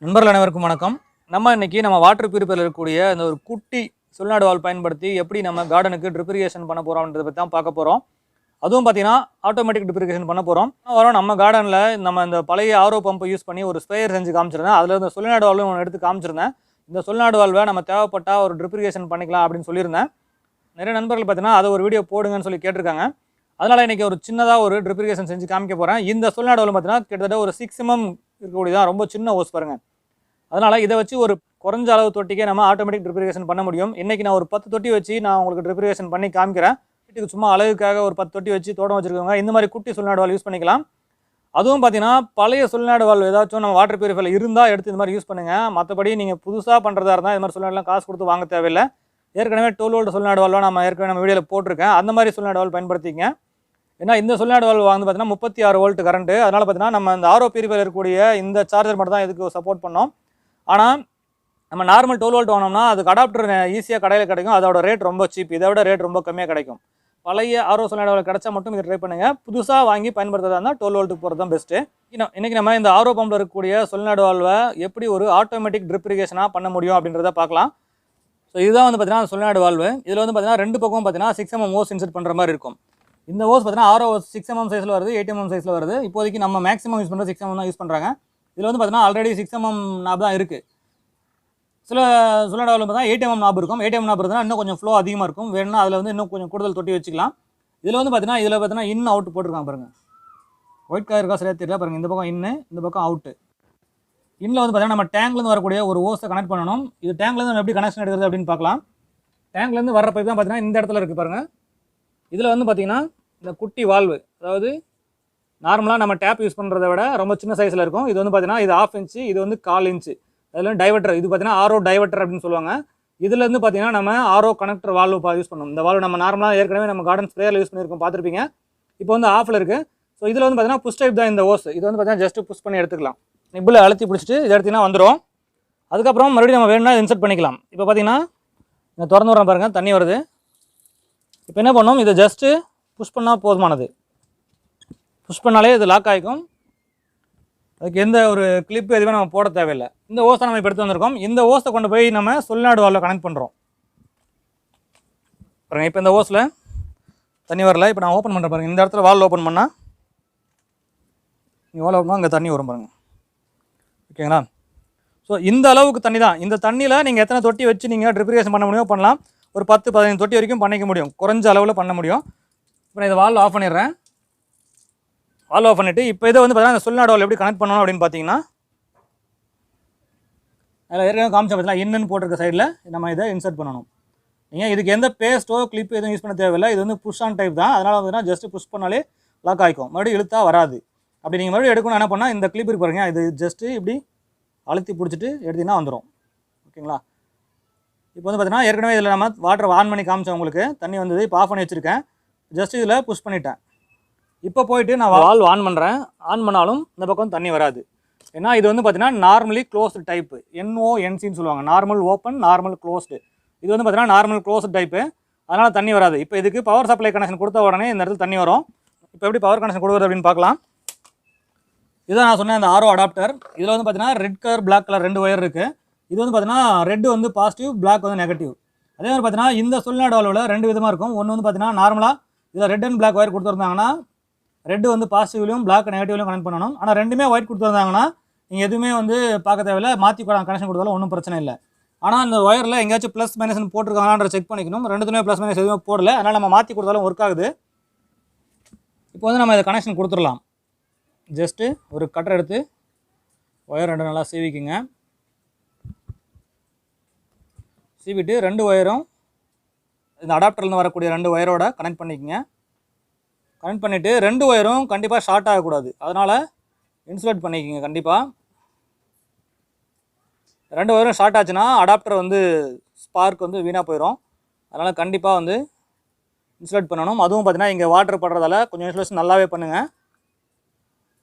நண்பர்கள் அனைவருக்கும் வணக்கம். நம்ம இன்னைக்கு நம்ம வாட்டர் பியூரிஃபையர் இருக்கக்கூடிய இந்த ஒரு குட்டி solenoid வால்வ் பயன்படுத்தி எப்படி நம்ம கார்டனுக்கு ட்ரிப் இரிகேஷன் பண்ண போறோம்ன்றத பத்தி தான் பார்க்க போறோம். அதுவும் பார்த்தீங்கன்னா ஆட்டோமேட்டிக் ட்ரிப் இரிகேஷன் பண்ண போறோம். நம்ம கார்டனில் நம்ம இந்த பழைய ஆரோ பம்பை யூஸ் பண்ணி ஒரு ஸ்ப்ரேயர் செஞ்சு காமிச்சிருந்தேன். அதில் இந்த solenoid வால்வும் ஒன்று எடுத்து காமிச்சிருந்தேன். இந்த solenoid வால்வை நம்ம தேவைப்பட்டா ஒரு ட்ரிப் இரிகேஷன் பண்ணிக்கலாம் அப்படின்னு சொல்லியிருந்தேன். நிறைய நண்பர்கள் பார்த்தீங்கன்னா அதை ஒரு வீடியோ போடுங்கன்னு சொல்லி கேட்டிருக்காங்க. அதனால் இன்றைக்கி ஒரு சின்னதாக ஒரு ட்ரிப் இரிகேஷன் செஞ்சு காமிக்க போகிறேன். இந்த solenoid வால்வு பார்த்தீங்கன்னா கிட்டத்தட்ட ஒரு 6 mm இருக்கக்கூடியதான், ரொம்ப சின்ன ஹோஸ் பாருங்கள். அதனால் இதை வச்சு ஒரு குறைஞ்ச அளவு தொட்டிக்கே நம்ம ஆட்டோமேட்டிக் ட்ரிப் இரிகேஷன் பண்ண முடியும். இன்றைக்கி நான் ஒரு 10 தொட்டி வச்சு நான் உங்களுக்கு ட்ரிப் இரிகேஷன் பண்ணி காமிக்கிறேன். வீட்டுக்கு சும்மா அழகுக்காக ஒரு 10 தொட்டி வச்சு தோட்டம் வச்சுருக்கவங்க இந்த மாதிரி குட்டி solenoid வால்வ் யூஸ் பண்ணிக்கலாம். அதுவும் பார்த்தீங்கன்னா பழைய solenoid வால்வ் ஏதாச்சும் நம்ம வாட்டர் பியூரிஃபையர் இருந்தால் எடுத்து இந்த மாதிரி யூஸ் பண்ணுங்கள். மற்றபடி நீங்கள் புதுசாக பண்ணுறதா இருந்தால் இது மாதிரி solenoidலாம் காசு கொடுத்து வாங்க தேவையில்லை. ஏற்கனவே 12 volt solenoid வால்வ் நம்ம வீடியோவில் போட்டிருக்கேன். அந்த மாதிரி solenoid வால்வ் பயன்படுத்திங்க. ஏன்னா இந்த solenoid வால்வ் வந்து பார்த்தீங்கன்னா 36 volt கரண்ட்டு. அதனால் பார்த்தீங்கன்னா நம்ம இந்த ஆரோ பியூரிஃபையர் இருக்கக்கூடிய இந்த சார்ஜர் மட்டும் தான் இதுக்கு சப்போர்ட் பண்ணோம். ஆனால் நம்ம நார்மல் 12 volt வாங்கினோம்னா அதுக்கு அடாப்டர் ஈஸியாக கடையில் கிடைக்கும். அதோட ரேட் ரொம்ப சீப், இதை விட ரேட் ரொம்ப கம்மியாக கிடைக்கும். பழைய ஆரோ solenoid வால்வ் கிடைச்சா மட்டும் இதை ட்ரை பண்ணுங்கள். புதுசாக வாங்கி பயன்படுத்துறதா இருந்தால் 12 volt போகிறது தான் பெஸ்ட்டு. இன்றைக்கி நம்ம இந்த ஆரோ பம்பில் இருக்கக்கூடிய solenoid வால்வை எப்படி ஒரு ஆட்டோமேட்டிக் ட்ரிப் இரிகேஷனாக பண்ண முடியும் அப்படின்றத பார்க்கலாம். ஸோ இதுதான் வந்து பார்த்தீங்கன்னா solenoid வால்வு. இதில் வந்து பார்த்தீங்கன்னா ரெண்டு பக்கம் பார்த்தீங்கன்னா 6 mm ஹோஸ் இன்செர்ட் பண்ணுற மாதிரி இருக்கும். இந்த ஹோஸ் பார்த்தீங்கன்னா ஆரோ 6 mm சைஸில் வருது, 8 mm சைஸில் வருது. இப்போதைக்கு நம்ம மேக்ஸிமம் யூஸ் பண்ணுறது 6 mm தான் யூஸ் பண்ணுறாங்க. இதில் வந்து பார்த்தீங்கன்னா ஆல்ரெடி 6 mm நாப் தான் இருக்குது. சில solenoid வால்வு பார்த்தா 8 mm நாப் இருக்கும். 8 mm நாப் இருந்தால் இன்னும் கொஞ்சம் ஃப்ளோ அதிகமாக இருக்கும். வேணும்னா அதில் வந்து இன்னும் கொஞ்சம் கூடுதல் தொட்டி வச்சுக்கலாம். இதில் வந்து பார்த்தீங்கன்னா இன் அவுட் போட்டிருக்காங்க பாருங்கள். ஒயிட் கலர் இருக்கா சரியாக தெரியல பாருங்கள். இந்த பக்கம் இன்னு, இந்த பக்கம் அவுட்டு. இன்னில் வந்து பார்த்தீங்கன்னா நம்ம டேங்க்லேருந்து வரக்கூடிய ஒரு ஹோஸை கனெக்ட் பண்ணணும். இது டேங்க்லேருந்து நம்ம எப்படி கனெக்ஷன் எடுக்கிறது அப்படின்னு பார்க்கலாம். டேங்க்லேருந்து வர பைப் தான் பார்த்தீங்கன்னா இந்த இடத்துல இருக்குது பாருங்கள். இதில் வந்து பார்த்தீங்கன்னா இந்த குட்டி வால்வு, அதாவது நார்மலாக நம்ம டேப் யூஸ் பண்ணுறத விட ரொம்ப சின்ன சைஸில் இருக்கும். இது வந்து பார்த்தீங்கன்னா இது 1/2 inch, இது வந்து 1/4 inch. அதில் டைவர்ட்டர், இது பார்த்தீங்கன்னா ஆரோ டைவர்ட்டர் அப்படின்னு சொல்லுவாங்க. இதுலேருந்து பார்த்தீங்கன்னா நம்ம ஆரோ கனெக்டர் வால்வு யூஸ் பண்ணணும். இந்த வால்வு நம்ம நார்மலாக ஏற்கனவே நம்ம கார்டன் ஸ்ப்ரேயரில் யூஸ் பண்ணியிருக்கோம், பார்த்துருப்பீங்க. இப்போ வந்து ஆஃபில் இருக்குது. ஸோ இதில் வந்து பார்த்தீங்கன்னா புஷ் டைப் தான் இந்த ஹோஸ். இது வந்து பார்த்தீங்கன்னா ஜஸ்ட் புஷ் பண்ணி எடுத்துக்கலாம். நிப்பில் அழுத்தி பிடிச்சிட்டு இதை எடுத்திங்கன்னா வந்துடும். அதுக்கப்புறம் மறுபடியும் நம்ம வேணும்னா இன்செர்ட் பண்ணிக்கலாம். இப்போ பார்த்தீங்கன்னா இந்த திறந்து விட்றேன் பாருங்கள், தண்ணி வருது. இப்போ என்ன பண்ணோம், இதை ஜஸ்ட்டு புஷ் பண்ணால் போதுமானது. புஷ் பண்ணாலே இது லாக் ஆகிக்கும். அதுக்கு எந்த ஒரு கிளிப்பு எதுவுமே நம்ம போட தேவையில்லை. இந்த ஹோஸை நம்ம இப்போ எடுத்து வந்திருக்கோம். இந்த ஹோஸை கொண்டு போய் நம்ம solenoid வால்வில் கனெக்ட் பண்ணுறோம் பாருங்கள். இப்போ இந்த ஹோஸில் தண்ணி வரல. இப்போ நான் ஓப்பன் பண்ணுறேன் பாருங்கள். இந்த இடத்துல வால்வ் ஓப்பன் பண்ணால் நீங்கள் வால்வ் ஓப்பன் பண்ணால் அங்கே தண்ணி வரும் பாருங்கள். ஓகேங்களா? ஸோ இந்த அளவுக்கு தண்ணி தான். இந்த தண்ணியில் நீங்கள் எத்தனை தொட்டி வச்சு நீங்கள் ட்ரிப் இரிகேஷன் பண்ண முடியும் பண்ணலாம். ஒரு 10-15 தொட்டி வரைக்கும் பண்ணிக்க முடியும், குறைஞ்ச அளவில் பண்ண முடியும். இப்போ நான் இதை வால்வ் ஆஃப் பண்ணிடுறேன். வால்வ் ஆஃப் பண்ணிவிட்டு இப்போ இதை வந்து பார்த்தீங்கன்னா solenoid வால்வ் எப்படி கனெக்ட் பண்ணணும் அப்படின்னு பார்த்தீங்கன்னா, அதில் ஏற்கனவே காமிச்சா பார்த்தீங்கன்னா இன்னுன்னு போட்டிருக்க சைடில் நம்ம இதை இன்செர்ட் பண்ணணும். நீங்கள் இதுக்கு எந்த பேஸ்ட்டோ கிளிப் எதுவும் யூஸ் பண்ண தேவையில்லை. இது வந்து புஷ் ஆன் டைப் தான். அதனால் பார்த்தீங்கன்னா ஜஸ்ட்டு புஷ் பண்ணாலே லாக் ஆகிக்கும். மறுபடியும் இழுத்தா வராது. அப்படி நீங்கள் மறுபடியும் எடுக்கணும் என்ன பண்ணால் இந்த கிளிப் இருக்கு பாருங்க, இது ஜஸ்ட்டு இப்படி அழுத்தி பிடிச்சிட்டு எடுத்திங்கன்னா வந்துடும். ஓகேங்களா? இப்போ வந்து பார்த்தீங்கன்னா ஏற்கனவே இதில் நம்ம வாட்டர் ஆன் பண்ணி காமிச்சேன் உங்களுக்கு. தண்ணி வந்தது. இப்போ ஆஃப் பண்ணி வச்சுருக்கேன். ஜஸ்ட் இதில் புஷ் பண்ணிட்டேன். இப்போ போயிட்டு நான் வால்வ் ஆன் பண்ணுறேன். ஆன் பண்ணாலும் இந்த பக்கம் தண்ணி வராது. ஏன்னா இது வந்து பார்த்தீங்கன்னா நார்மலி க்ளோஸ்டு டைப்பு, NONCன்னு சொல்லுவாங்க. Normal open, normal closed. இது வந்து பார்த்தீங்கன்னா நார்மல் க்ளோஸ்டு டைப்பு. அதனால் தண்ணி வராது. இப்போ இதுக்கு பவர் சப்ளை கனெக்ஷன் கொடுத்த உடனே இந்த இடத்துல தண்ணி வரும். இப்போ எப்படி பவர் கனெக்ஷன் கொடுக்குறது அப்படின்னு பார்க்கலாம். இதுதான் நான் சொன்னேன் அந்த ஆரோ அடாப்டர். இதில் வந்து பார்த்தீங்கன்னா red colour, black colour 2 wire இருக்குது. இது வந்து பார்த்தீங்கன்னா ரெட் வந்து பாசிட்டிவ், பிளாக் வந்து நெகட்டிவ். அதே மாதிரி பார்த்தீங்கன்னா இந்த solenoid வால்வில் 2 விதமாக இருக்கும். ஒன்று வந்து பார்த்தீங்கன்னா நார்மலாக இதில் ரெட் அண்ட் பிளாக் ஒயர் கொடுத்துருந்தாங்கன்னா ரெட் வந்து பாசிட்டிவ்லையும் பிளாக் நெகட்டிவ்லையும் கனெக்ட் பண்ணணும். ஆனால் ரெண்டுமே ஒயிட் கொடுத்துருந்தாங்கன்னா நீங்கள் எதுவுமே வந்து பார்க்க தேவையில்லை, மாற்றி கனெக்ஷன் கொடுத்தாலும் ஒன்றும் பிரச்சனை இல்லை. ஆனால் அந்த ஒயரில் எங்கேயாச்சும் ப்ளஸ் மைனஸ்னு போட்டிருக்காங்கன்ற செக் பண்ணிக்கணும். ரெண்டுத்துமே ப்ளஸ் மைனஸ் எதுவுமே போடல, அதனால் நம்ம மாற்றி கொடுத்தாலும் ஒர்க் ஆகுது. இப்போ வந்து நம்ம இதை கனெக்ஷன் கொடுத்துடலாம். ஜஸ்ட்டு ஒரு கட்டர் எடுத்து ஒயர் 2 நல்லா சீவிக்குங்க. சீவிட்டு 2 ஒயரும் இந்த அடாப்டர்லேருந்து வரக்கூடிய 2 ஒயரோட கனெக்ட் பண்ணிக்கோங்க. கனெக்ட் பண்ணிவிட்டு 2 ஒயரும் கண்டிப்பாக ஷார்ட் ஆகக்கூடாது. அதனால் இன்சுலேட் பண்ணிக்கோங்க. கண்டிப்பாக 2 ஒயரும் ஷார்ட் ஆச்சுன்னா அடாப்டர் வந்து ஸ்பார்க் வந்து வீணாக போயிடும். அதனால் கண்டிப்பாக வந்து இன்சுலேட் பண்ணணும். அதுவும் பார்த்தீங்கன்னா இங்கே வாட்டர் படுறதால கொஞ்சம் இன்சுலேஷன் நல்லாவே பண்ணுங்கள்.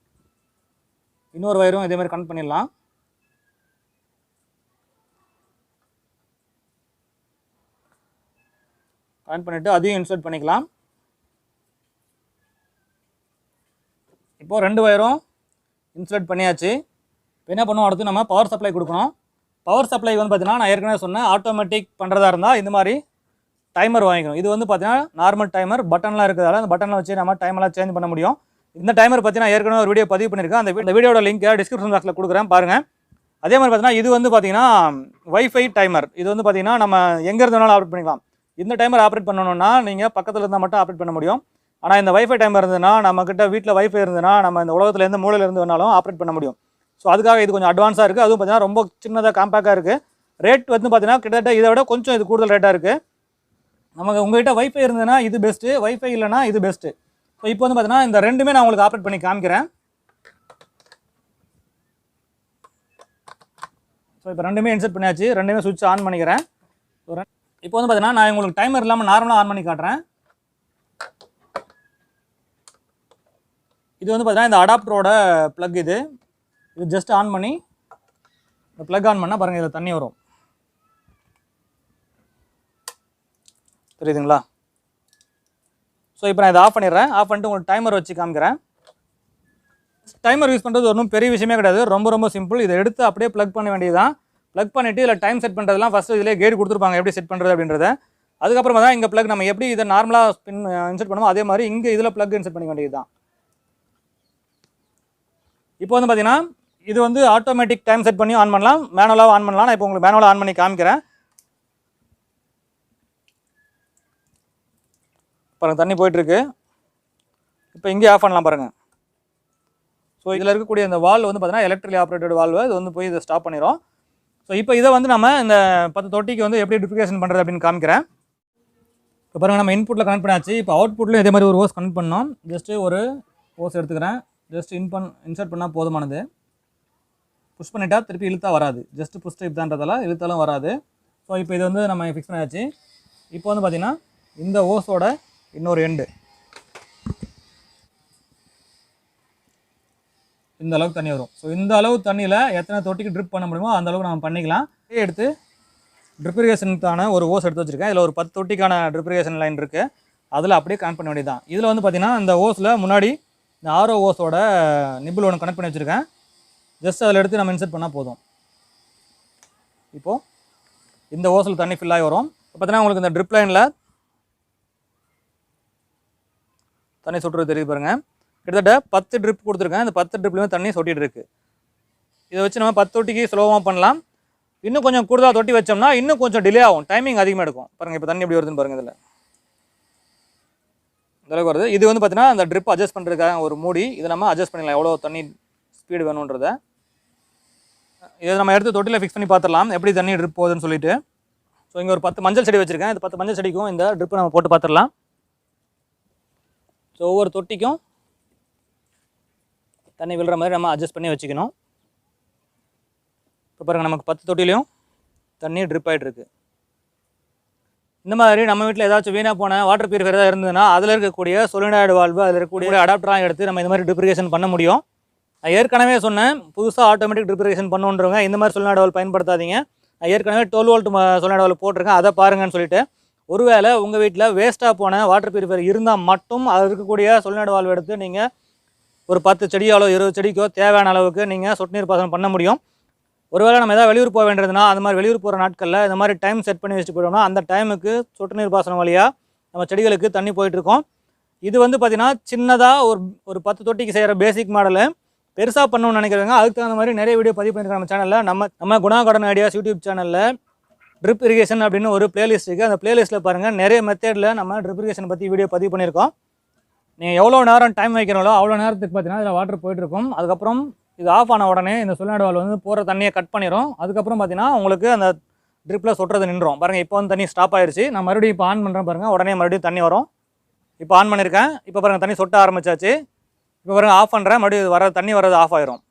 இன்னொரு ஒயரும் இதேமாதிரி கனெக்ட் பண்ணிடலாம். கனெக்ட் பண்ணிவிட்டு அதையும் இன்சுலேட் பண்ணிக்கலாம். இப்போது 2 ஒயரும் இன்சுலேட் பண்ணியாச்சு. இப்போ என்ன பண்ணுவோம், அடுத்து நம்ம பவர் சப்ளை கொடுக்கணும். பவர் சப்ளை வந்து பார்த்தீங்கன்னா நான் ஏற்கனவே சொன்னேன், ஆட்டோமேட்டிக் பண்ணுறதா இருந்தால் இந்த மாதிரி டைமர் வாங்கிக்கணும். இது வந்து பார்த்தீங்கன்னா நார்மல் டைமர், பட்டன்லாம் இருக்கிறதால அந்த பட்டனில் வச்சு நம்ம டைமெல்லாம் சேஞ்ச் பண்ண முடியும். இந்த டைமர் பற்றி நான் ஏற்கனவே ஒரு வீடியோ பதிவு பண்ணியிருக்கேன். அந்த வீடியோட லிங்க்கை டிஸ்கிரிப்ஷன் பாக்ஸில் கொடுக்குறேன் பாருங்கள். அதே மாதிரி பார்த்தீங்கன்னா இது வந்து பார்த்தீங்கன்னா வைஃபை டைமர். இது வந்து பார்த்தீங்கன்னா நம்ம எங்கே இருந்தாலும் ஆப்ரேட் பண்ணிக்கலாம். இந்த டைமர் ஆப்ரேட் பண்ணணும்னா நீங்கள் பக்கத்தில் இருந்தால் மட்டும் ஆப்ரேட் பண்ண முடியும். ஆனால் இந்த வைஃபை டைமர் இருந்ததுன்னா நம்மக்கிட்ட வீட்டில் வைஃபை இருந்ததுன்னா நம்ம இந்த உலகத்தில் எந்த மூலையில் இருந்து வேணாலும் ஆப்ரேட் பண்ண முடியும். ஸோ அதுக்காக இது கொஞ்சம் அட்வான்ஸாக இருக்குது. அதுவும் பார்த்தீங்கன்னா ரொம்ப சின்னதாக காம்பேக்டாக இருக்குது. ரேட் வந்து பார்த்தீங்கன்னா கிட்டத்தட்ட இதை விட கொஞ்சம் இது கூடுதல் ரேட்டாக இருக்குது. நமக்கு உங்கள்கிட்ட வைஃபை இருந்ததுன்னா இது பெஸ்ட்டு, வைஃபை இல்லைனா இது பெஸ்ட்டு. ஸோ இப்போ வந்து பார்த்தீங்கன்னா இந்த ரெண்டுமே நான் உங்களுக்கு ஆப்ரேட் பண்ணி காமிக்கிறேன். ஸோ இப்போ ரெண்டுமே இன்செர்ட் பண்ணியாச்சு, ரெண்டுமே சுவிட்ச் ஆன் பண்ணிக்கிறேன். இப்போ வந்து பார்த்தீங்கன்னா நான் உங்களுக்கு டைமர் இல்லாமல் நார்மலாக ஆன் பண்ணி காட்டுறேன். இது வந்து பார்த்தீங்கன்னா இந்த அடாப்டரோட ப்ளக். இது ஜஸ்ட் ஆன் பண்ணி இந்த ப்ளக் ஆன் பண்ணால் பாருங்கள் இதில் தண்ணி வரும், தெரியுதுங்களா? ஸோ இப்போ நான் இதை ஆஃப் பண்ணிடுறேன். ஆஃப் பண்ணிட்டு உங்களுக்கு டைமர் வச்சு காமிக்கிறேன். டைமர் யூஸ் பண்ணுறது ஒன்றும் பெரிய விஷயமே கிடையாது, ரொம்ப ரொம்ப சிம்பிள். இதை எடுத்து அப்படியே ப்ளக் பண்ண வேண்டியதுதான். ப்ளக் பண்ணிவிட்டு இதில் டைம் செட் பண்ணுறதுலாம் ஃபஸ்ட்டு இதிலே கைடு கொடுத்துருப்பாங்க எப்படி செட் பண்ணுறது அப்படின்றத. அதுக்கப்புறமா தான் இங்கே ப்ளக் நம்ம எப்படி இதை நார்மலாக இன்செர்ட் பண்ணுவோம் அதே மாதிரி இங்கே இதில் ப்ளக் இன்செர்ட் பண்ண வேண்டியது தான். இப்போ வந்து பார்த்தீங்கன்னா இது வந்து ஆட்டோமேட்டிக் டைம் செட் பண்ணி ஆன் பண்ணலாம், மேனுவலாக ஆன் பண்ணலாம். நான் இப்போ உங்களுக்கு மேனுவலாக ஆன் பண்ணி காமிக்கிறேன். பாருங்கள் தண்ணி போயிட்டுருக்கு. இப்போ இங்கே ஆஃப் பண்ணலாம் பாருங்கள். ஸோ இதில் இருக்கக்கூடிய இந்த வால்வ் வந்து பார்த்தீங்கன்னா எலக்ட்ரிக்கலி ஆப்ரேட்டட் வால்வு. இது வந்து போய் இதை ஸ்டாப் பண்ணிடும். ஸோ இப்போ இதை வந்து நம்ம இந்த 10 தொட்டிக்கு வந்து எப்படி டிப்ளிகேஷன் பண்ணுறது அப்படின்னு காமிக்கிறேன். இப்போ பாருங்கள் நம்ம இன்புட்டில் கனெக்ட் பண்ணியாச்சு. இப்போ அவுட்புட்லையும் இதே மாதிரி ஒரு ஹோஸ் கனெக்ட் பண்ணோம். ஜஸ்ட்டு ஒரு ஹோஸ் எடுத்துக்கிறேன். ஜஸ்ட் இன்சர்ட் பண்ணால் போதுமானது. புஷ் பண்ணிட்டா திருப்பி இழுத்தா வராது, ஜஸ்ட் புஷ் டைப் தான்றதால இழுத்தாலும் வராது. ஸோ இப்போ இது வந்து நம்ம ஃபிக்ஸ் பண்ணியாச்சு. இப்போ வந்து பார்த்திங்கன்னா இந்த ஹோஸோட இன்னொரு எண்டு இந்த அளவுக்கு தண்ணி வரும். ஸோ இந்த அளவு தண்ணியில் எத்தனை தொட்டிக்கு ட்ரிப் பண்ண முடியுமோ அந்த அளவுக்கு நம்ம பண்ணிக்கலாம். எடுத்து ட்ரிப்ரிகேஷனுக்கான ஒரு ஹோஸ் எடுத்து வச்சுருக்கேன். இதில் ஒரு 10 தொட்டிக்கான ட்ரிப்ரிகேஷன் லைன் இருக்குது. அதில் அப்படியே கனெக்ட் பண்ண வேண்டியது தான். இதில் வந்து பார்த்திங்கன்னா இந்த ஹோஸில் முன்னாடி இந்த ஆரோ ஹோஸோட நிபிள் ஒன்று கனெக்ட் பண்ணி வச்சுருக்கேன். ஜஸ்ட் அதில் எடுத்து நம்ம இன்செர்ட் பண்ணால் போதும். இப்போது இந்த ஹோஸில் தண்ணி ஃபில் ஆகி வரும். இப்போ பார்த்தீங்கன்னா உங்களுக்கு இந்த ட்ரிப் லைனில் தண்ணி சொட்டுறது தெரியுது பாருங்கள். கிட்டத்தட்ட 10 ட்ரிப் கொடுத்துருக்கேன். இந்த 10 ட்ரிப்லையுமே தண்ணி சொட்டிகிட்டு இருக்குது. இதை வச்சு நம்ம 10 தொட்டிக்கு சுலபமாக பண்ணலாம். இன்னும் கொஞ்சம் கூடுதலாக தொட்டி வச்சோம்னா இன்னும் கொஞ்சம் டிலே ஆகும், டைமிங் அதிகமாக எடுக்கும். பாருங்கள் இப்போ தண்ணி எப்படி வருதுன்னு பாருங்கள். இதில் இந்த அளவுக்கு வருது. இது வந்து பார்த்தீங்கன்னா அந்த ட்ரிப் அட்ஜஸ்ட் பண்ணுறதுக்காக ஒரு மூடி. இதை நம்ம அட்ஜஸ்ட் பண்ணிக்கலாம் எவ்வளோ தண்ணி ஸ்பீடு வேணுன்றதை. இதை நம்ம எடுத்து தொட்டியில் ஃபிக்ஸ் பண்ணி பார்த்துடலாம் எப்படி தண்ணி ட்ரிப் போகுதுன்னு சொல்லிட்டு. ஸோ இங்கே ஒரு 10 மஞ்சள் செடி வச்சுருக்கேன். இந்த 10 மஞ்சள் செடிக்கும் இந்த ட்ரிப்பை நம்ம போட்டு பார்த்துடலாம். ஸோ ஒவ்வொரு தொட்டிக்கும் தண்ணி விழுற மாதிரி நம்ம அட்ஜஸ்ட் பண்ணி வச்சுக்கணும். இப்போ பாருங்கள் நமக்கு 10 தொட்டிலையும் தண்ணி ட்ரிப் ஆகிட்டுருக்கு. இந்த மாதிரி நம்ம வீட்டில் ஏதாச்சும் வீணாக போன வாட்டர் பியூரிஃபையர் ஏதாவது இருந்ததுன்னா அதில் இருக்கக்கூடிய solenoid வால்வு, அதில் இருக்கக்கூடிய அடாப்டராக எடுத்து நம்ம இந்த மாதிரி டிப்ரிகேஷன் பண்ண முடியும். நான் ஏற்கனவே சொன்னேன், புதுசாக ஆட்டோமேட்டிக் டிப்ரிகேஷன் பண்ணுன்றவங்க இந்த மாதிரி solenoid வால்வு பயன்படுத்தாதீங்க. நான் ஏற்கனவே 12 வோல்ட் solenoid வால்வு போட்டிருக்கேன், அதை பாருங்கன்னு சொல்லிட்டு. ஒருவேளை உங்கள் வீட்டில் வேஸ்ட்டாக போன வாட்டர் பியூரிஃபையர் இருந்தால் மட்டும் அதில் இருக்கக்கூடிய solenoid வால்வு எடுத்து நீங்கள் ஒரு 10 செடியாலோ 20 செடிக்கோ தேவையான அளவுக்கு நீங்கள் சொட்டு நீர் பாசனம் பண்ண முடியும். ஒருவேளை நம்ம எதாவது வெளியூர் போக வேண்டியதுன்னா அந்த மாதிரி வெளியூர் போகிற நாட்களில் இந்த மாதிரி டைம் செட் பண்ணி வச்சுட்டு போயிட்டோம்னா அந்த டைமுக்கு சொட்டு நீர் பாசனம் வழியாக நம்ம செடிகளுக்கு தண்ணி போயிட்டுருக்கோம். இது வந்து பார்த்திங்கன்னா சின்னதாக ஒரு 10 தொட்டிக்கு செய்கிற பேசிக் மாடலு. பெருசாக பண்ணணும்னு நினைக்கிறவங்க அதுக்கு தகுந்த மாதிரி நிறைய வீடியோ பதிவு பண்ணியிருக்காங்க நம்ம சேனலில். நம்ம குணா கார்டன் ஐடியாஸ் யூடியூப் சேனலில் ட்ரிப் இரிகேஷன் அப்படின்னு ஒரு பிளேலிஸ்ட் இருக்குது. அந்த பிளேலிஸ்ட்டில் பாருங்கள், நிறைய மெத்தடில் நம்ம ட்ரிப் இரிகேஷன் பற்றி வீடியோ பதிவு பண்ணியிருக்கோம். நீங்கள் எவ்வளோ நேரம் டைம் வைக்கிறீங்களோ அவ்வளோ நேரத்துக்கு பார்த்தீங்கன்னா இதில் வாட்டர் போயிட்டுருக்கும். அதுக்கப்புறம் இது ஆஃப் ஆன உடனே இந்த solenoid வால்வு வந்து போகிற தண்ணியை கட் பண்ணிடும். அதுக்கப்புறம் பார்த்தீங்கன்னா உங்களுக்கு அந்த ட்ரிப்பில் சொட்டுறது நின்றோம். பாருங்கள் இப்போ வந்து தண்ணி ஸ்டாப் ஆயிடுச்சு. நான் மறுபடியும் இப்போ ஆன் பண்ணுறேன் பாருங்கள், உடனே மறுபடியும் தண்ணி வரும். இப்போ ஆன் பண்ணியிருக்கேன். இப்போ பாருங்கள் தண்ணி சொட்ட ஆரம்பிச்சாச்சு. இப்போ பாருங்கள் ஆஃப் பண்ணுறேன், மறுபடியும் தண்ணி வர்றது ஆஃப் ஆயிரும்.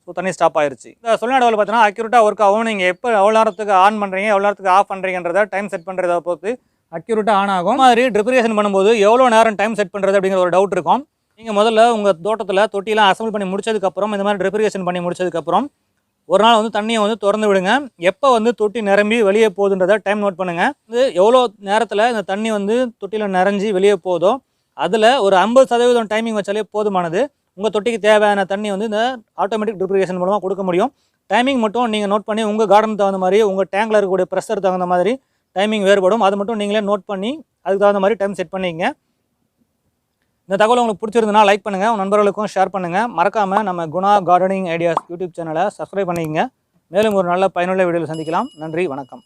ஸோ தண்ணி ஸ்டாப் ஆயிடுச்சு. இந்த solenoid வால்வு பார்த்தீங்கன்னா அக்யூரேட்டாக ஒர்க் ஆகும். நீங்கள் எப்போ எவ்வளோ நேரத்துக்கு ஆன் பண்ணுறீங்க எவ்வளோ நேரத்துக்கு ஆஃப் பண்ணுறீங்கன்றத டைம் செட் பண்ணுறதை பொறுத்து அக்யூரேட்டாக ஆன் ஆகும். மாதிரி ட்ரிப்ரிகேஷன் பண்ணும்போது எவ்வளோ நேரம் டைம் செட் பண்ணுறது அப்படிங்கிற ஒரு டவுட் இருக்கும். நீங்கள் முதல்ல உங்கள் தோட்டத்தில் தொட்டிலாம் அசம்பிள் பண்ணி முடிச்சதுக்கப்புறம் இந்த மாதிரி ட்ரிப்ரிகேஷன் பண்ணி முடிச்சதுக்கப்புறம் ஒரு நாள் வந்து தண்ணியை வந்து திறந்து விடுங்க. எப்போ வந்து தொட்டி நிரம்பி வெளியே போகுதுன்றதை டைம் நோட் பண்ணுங்கள். இது எவ்வளோ நேரத்தில் இந்த தண்ணி வந்து தொட்டியில் நிறைஞ்சி வெளியே போதோ அதில் ஒரு 50% டைமிங் வச்சாலே போதுமானது. உங்கள் தொட்டிக்கு தேவையான தண்ணி வந்து இந்த ஆட்டோமேட்டிக் ட்ரிப் இரிகேஷன் மூலமாக கொடுக்க முடியும். டைமிங் மட்டும் நீங்கள் நோட் பண்ணி உங்கள் கார்டனுக்கு தகுந்த மாதிரி உங்கள் டேங்கில் இருக்கக்கூடிய ப்ரெஷர் தகுந்த மாதிரி டைமிங் வேறுபடும். அது மட்டும் நீங்களே நோட் பண்ணி அதுக்கு தகுந்த மாதிரி டைம் செட் பண்ணிக்கங்க. இந்த தகவல் உங்களுக்கு பிடிச்சிருந்ததுன்னா லைக் பண்ணுங்கள், உங்கள் நண்பர்களுக்கும் ஷேர் பண்ணுங்கள். மறக்காமல் நம்ம குணா கார்டனிங் ஐடியாஸ் யூடியூப் சேனலை சப்ஸ்கிரைப் பண்ணிக்கங்க. மேலும் ஒரு நல்ல பயனுள்ள வீடியோவில் சந்திக்கலாம். நன்றி, வணக்கம்.